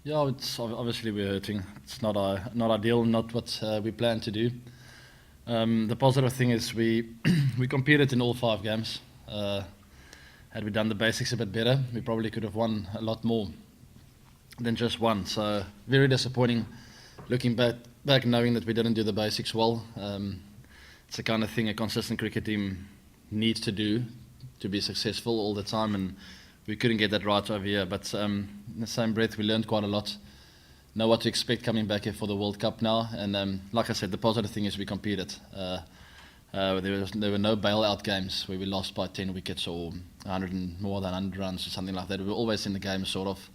Yeah, it's obviously we're hurting. It's not ideal, not what we plan to do. The positive thing is we we competed in all 5 games. Had we done the basics a bit better, we probably could have won a lot more than just one. So very disappointing. Looking back knowing that we didn't do the basics well. It's the kind of thing a consistent cricket team needs to do to be successful all the time, and we couldn't get that right over here. But in the same breath, we learned quite a lot. Know what to expect coming back here for the World Cup now. And like I said, the positive thing is we competed. There were no bailout games where we lost by 10 wickets or 100 and more than 100 runs or something like that. We were always in the game, sort of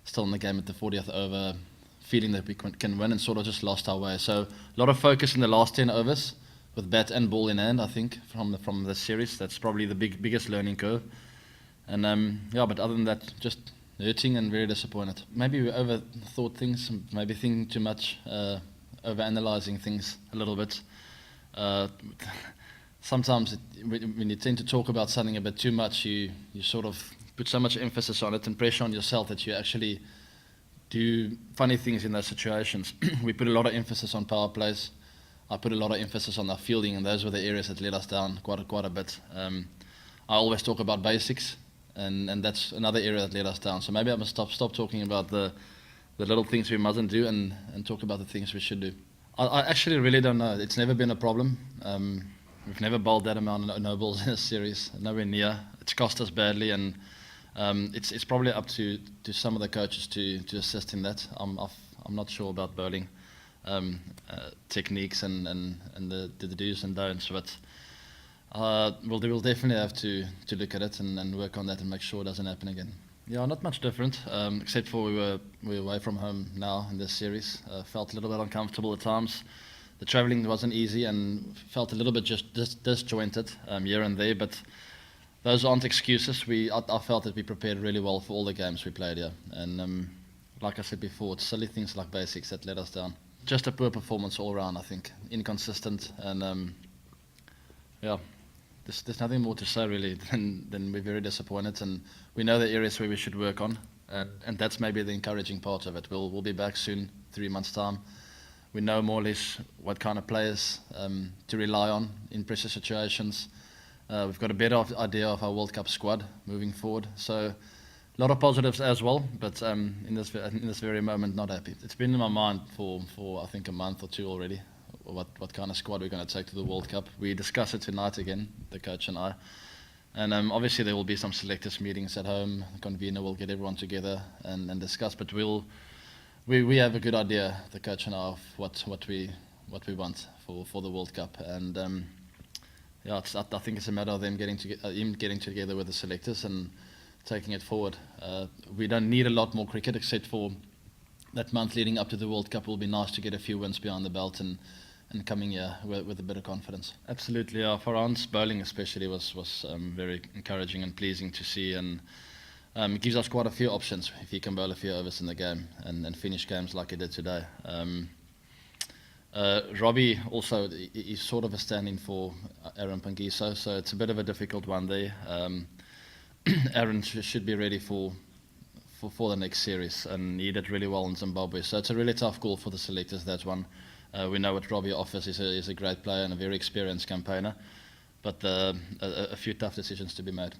still in the game at the 40th over, feeling that we can win, and sort of just lost our way. So a lot of focus in the last 10 overs with bat and ball in hand, I think, from the series. That's probably the biggest learning curve. And yeah, but other than that, just hurting and very disappointed. Maybe we overthought things, maybe thinking too much, over-analysing things a little bit. Sometimes when you tend to talk about something a bit too much, you sort of put so much emphasis on it and pressure on yourself that you actually do funny things in those situations. We put a lot of emphasis on power plays. I put a lot of emphasis on our fielding, and those were the areas that let us down quite a bit. I always talk about basics, and that's another area that let us down. So maybe I must stop talking about the little things we mustn't do and talk about the things we should do. I actually really don't know. It's never been a problem. We've never bowled that amount of no balls in a series, nowhere near. It's cost us badly, and it's probably up to some of the coaches to assist in that. I'm not sure about bowling techniques and the do's and don'ts, but we'll definitely have to look at it and work on that and make sure it doesn't happen again. Yeah, not much different, except for we were away from home now in this series. Felt a little bit uncomfortable at times. The travelling wasn't easy and felt a little bit just disjointed here and there, but those aren't excuses. I felt that we prepared really well for all the games we played here, and like I said before, it's silly things like basics that let us down. Just a poor performance all round, I think. Inconsistent, and yeah, there's nothing more to say really than we're very disappointed, and we know the areas where we should work on, and that's maybe the encouraging part of it. We'll be back soon, 3 months' time. We know more or less what kind of players to rely on in pressure situations. We've got a better idea of our World Cup squad moving forward. So a lot of positives as well, but in this very moment, not happy. It's been in my mind for I think a month or two already, what kind of squad we're going to take to the World Cup. We discuss it tonight again, the coach and I. And obviously there will be some selectors meetings at home. The convener will get everyone together and discuss, but we have a good idea, the coach and I, of what we want for the World Cup. And yeah, I think it's a matter of them getting together with the selectors and taking it forward. We don't need a lot more cricket, except for that month leading up to the World Cup. It will be nice to get a few wins behind the belt and coming here with a bit of confidence. Absolutely, for Hans, bowling especially was very encouraging and pleasing to see, and it gives us quite a few options if he can bowl a few overs in the game and finish games like he did today. Robbie also, he's sort of a stand-in for Aaron Pangiso, so it's a bit of a difficult one there. Aaron should be ready for the next series, and he did really well in Zimbabwe. So it's a really tough call for the selectors, that one. We know what Robbie offers. He's a great player and a very experienced campaigner, but a few tough decisions to be made.